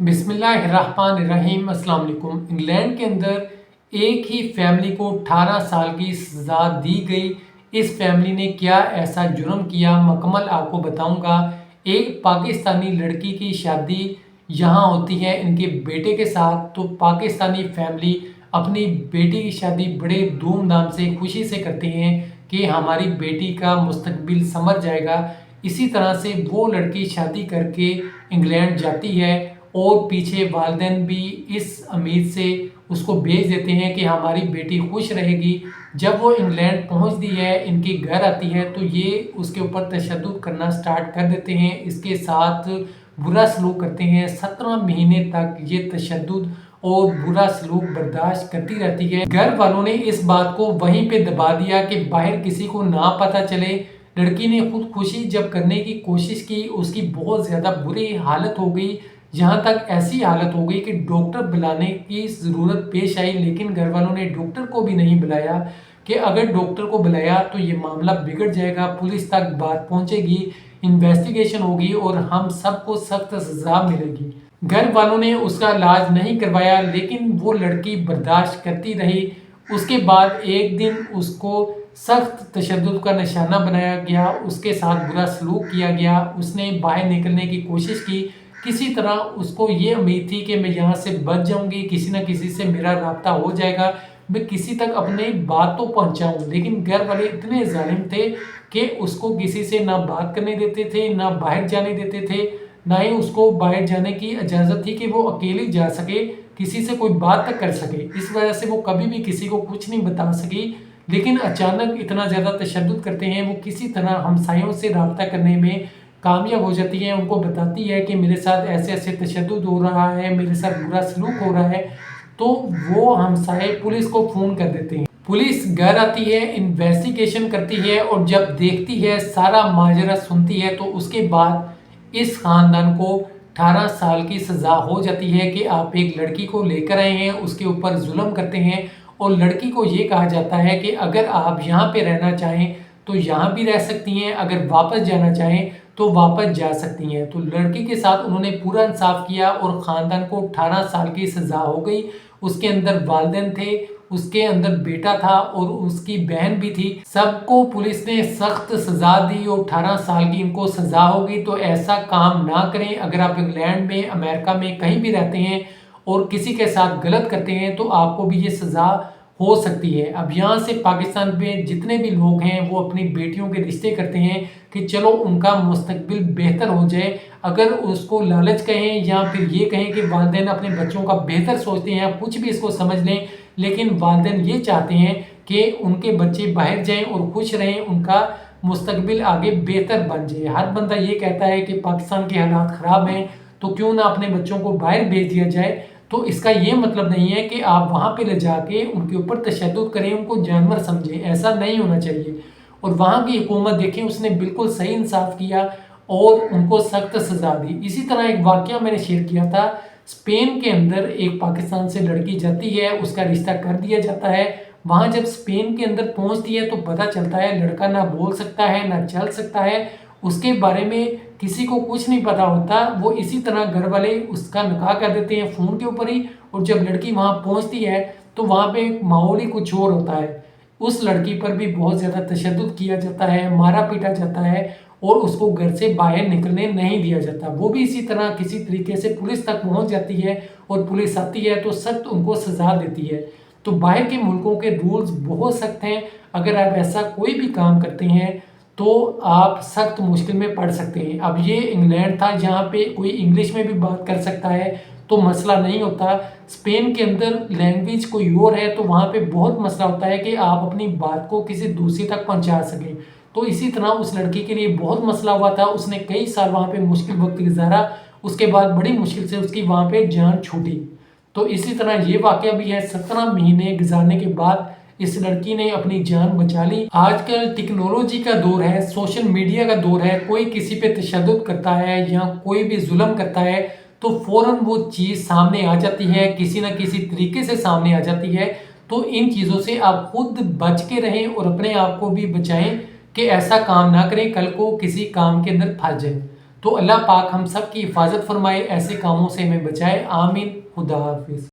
बिस्मिल्लाहिर्रहमानिर्रहीम। अस्सलाम वालेकुम। इंग्लैंड के अंदर एक ही फैमिली को 18 साल की सज़ा दी गई। इस फैमिली ने क्या ऐसा जुर्म किया, मुकम्मल आपको बताऊंगा। एक पाकिस्तानी लड़की की शादी यहाँ होती है इनके बेटे के साथ, तो पाकिस्तानी फैमिली अपनी बेटी की शादी बड़े धूमधाम से खुशी से करते हैं कि हमारी बेटी का मुस्तकबिल संवर जाएगा। इसी तरह से वो लड़की शादी करके इंग्लैंड जाती है और पीछे वालिदैन भी इस उम्मीद से उसको भेज देते हैं कि हमारी बेटी खुश रहेगी। जब वो इंग्लैंड पहुंचती है, इनके घर आती है, तो ये उसके ऊपर तशद्दुद करना स्टार्ट कर देते हैं, इसके साथ बुरा सलूक करते हैं। 17 महीने तक ये तशद्दुद और बुरा सलूक बर्दाश्त करती रहती है। घर वालों ने इस बात को वहीं पे दबा दिया कि बाहर किसी को ना पता चले। लड़की ने खुदकुशी जब करने की कोशिश की, उसकी बहुत ज़्यादा बुरी हालत हो गई। यहाँ तक ऐसी हालत हो गई कि डॉक्टर बुलाने की ज़रूरत पेश आई, लेकिन घर वालों ने डॉक्टर को भी नहीं बुलाया कि अगर डॉक्टर को बुलाया तो ये मामला बिगड़ जाएगा, पुलिस तक बात पहुँचेगी, इन्वेस्टिगेशन होगी और हम सबको सख्त सज़ा मिलेगी। घर वालों ने उसका इलाज नहीं करवाया, लेकिन वो लड़की बर्दाश्त करती रही। उसके बाद एक दिन उसको सख्त तशद्दुद का निशाना बनाया गया, उसके साथ बुरा सलूक किया गया। उसने बाहर निकलने की कोशिश की, किसी तरह उसको ये उम्मीद थी कि मैं यहाँ से बच जाऊँगी, किसी न किसी से मेरा राब्ता हो जाएगा, मैं किसी तक अपनी बात तो पहुँचाऊँ। लेकिन घर वाले इतने जालिम थे कि उसको किसी से ना बात करने देते थे, ना बाहर जाने देते थे, ना ही उसको बाहर जाने की इजाज़त थी कि वो अकेली जा सके, किसी से कोई बात तक कर सके। इस वजह से वो कभी भी किसी को कुछ नहीं बता सकी। लेकिन अचानक इतना ज़्यादा तशद्दुद करते हैं, वो किसी तरह हमसायों से राब्ता करने में कामयाब हो जाती है। उनको बताती है कि मेरे साथ ऐसे ऐसे तशद्दुद हो रहा है, मेरे साथ बुरा सलूक हो रहा है। तो वो हमसाये पुलिस को फ़ोन कर देते हैं। पुलिस घर आती है, इन्वेस्टिगेशन करती है और जब देखती है, सारा माजरा सुनती है, तो उसके बाद इस ख़ानदान को 18 साल की सज़ा हो जाती है कि आप एक लड़की को लेकर आए हैं, उसके ऊपर जुल्म करते हैं और लड़की को ये कहा जाता है कि अगर आप यहाँ पे रहना चाहें तो यहाँ भी रह सकती हैं, अगर वापस जाना चाहें तो वापस जा सकती हैं। तो लड़की के साथ उन्होंने पूरा इंसाफ किया और ख़ानदान को 18 साल की सज़ा हो गई। उसके अंदर वालिदैन थे, उसके अंदर बेटा था और उसकी बहन भी थी। सबको पुलिस ने सख्त सज़ा दी और 18 साल की इनको सज़ा हो गई। तो ऐसा काम ना करें। अगर आप इंग्लैंड में, अमेरिका में कहीं भी रहते हैं और किसी के साथ गलत करते हैं तो आपको भी ये सज़ा हो सकती है। अब यहाँ से पाकिस्तान में जितने भी लोग हैं वो अपनी बेटियों के रिश्ते करते हैं कि चलो उनका मुस्तकबिल बेहतर हो जाए। अगर उसको लालच कहें या फिर ये कहें कि वालिदैन अपने बच्चों का बेहतर सोचते हैं, कुछ भी इसको समझ लें, लेकिन वालिदैन ये चाहते हैं कि उनके बच्चे बाहर जाएं और खुश रहें, उनका मुस्तकबिल आगे बेहतर बन जाए। हर बंदा ये कहता है कि पाकिस्तान के हालात ख़राब हैं तो क्यों ना अपने बच्चों को बाहर भेज दिया जाए। तो इसका ये मतलब नहीं है कि आप वहाँ पे ले जाके उनके ऊपर तशद्दुद करें, उनको जानवर समझें, ऐसा नहीं होना चाहिए। और वहाँ की हुकूमत देखें, उसने बिल्कुल सही इंसाफ किया और उनको सख्त सज़ा दी। इसी तरह एक वाक़या मैंने शेयर किया था, स्पेन के अंदर एक पाकिस्तान से लड़की जाती है, उसका रिश्ता कर दिया जाता है। वहाँ जब स्पेन के अंदर पहुँचती है तो पता चलता है लड़का ना बोल सकता है, ना चल सकता है, उसके बारे में किसी को कुछ नहीं पता होता। वो इसी तरह घर वाले उसका निकाह कर देते हैं फ़ोन के ऊपर ही। और जब लड़की वहाँ पहुँचती है तो वहाँ पे माहौल ही कुछ और होता है। उस लड़की पर भी बहुत ज़्यादा तशद्दुद किया जाता है, मारा पीटा जाता है और उसको घर से बाहर निकलने नहीं दिया जाता। वो भी इसी तरह किसी तरीके से पुलिस तक पहुँच जाती है और पुलिस आती है तो सख्त उनको सज़ा देती है। तो बाहर के मुल्कों के रूल्स बहुत सख्त हैं। अगर आप ऐसा कोई भी काम करते हैं तो आप सख्त मुश्किल में पड़ सकते हैं। अब ये इंग्लैंड था जहाँ पे कोई इंग्लिश में भी बात कर सकता है तो मसला नहीं होता। स्पेन के अंदर लैंग्वेज कोई और है तो वहाँ पे बहुत मसला होता है कि आप अपनी बात को किसी दूसरे तक पहुँचा सकें। तो इसी तरह उस लड़की के लिए बहुत मसला हुआ था, उसने कई साल वहाँ पे मुश्किल वक्त गुजारा, उसके बाद बड़ी मुश्किल से उसकी वहाँ पे जान छूटी। तो इसी तरह ये वाक़या भी है, 17 महीने गुजारने के बाद इस लड़की ने अपनी जान बचा ली। आजकल टेक्नोलॉजी का दौर है, सोशल मीडिया का दौर है, कोई किसी पे तशद्दुद करता है या कोई भी जुल्म करता है तो फ़ौरन वो चीज़ सामने आ जाती है, किसी न किसी तरीके से सामने आ जाती है। तो इन चीज़ों से आप खुद बच के रहें और अपने आप को भी बचाएं कि ऐसा काम ना करें, कल को किसी काम के अंदर फंस जाए। تو اللہ پاک ہم سب کی حفاظت فرمائے، ایسے کاموں سے ہمیں بچائے، آمین، خدا حافظ۔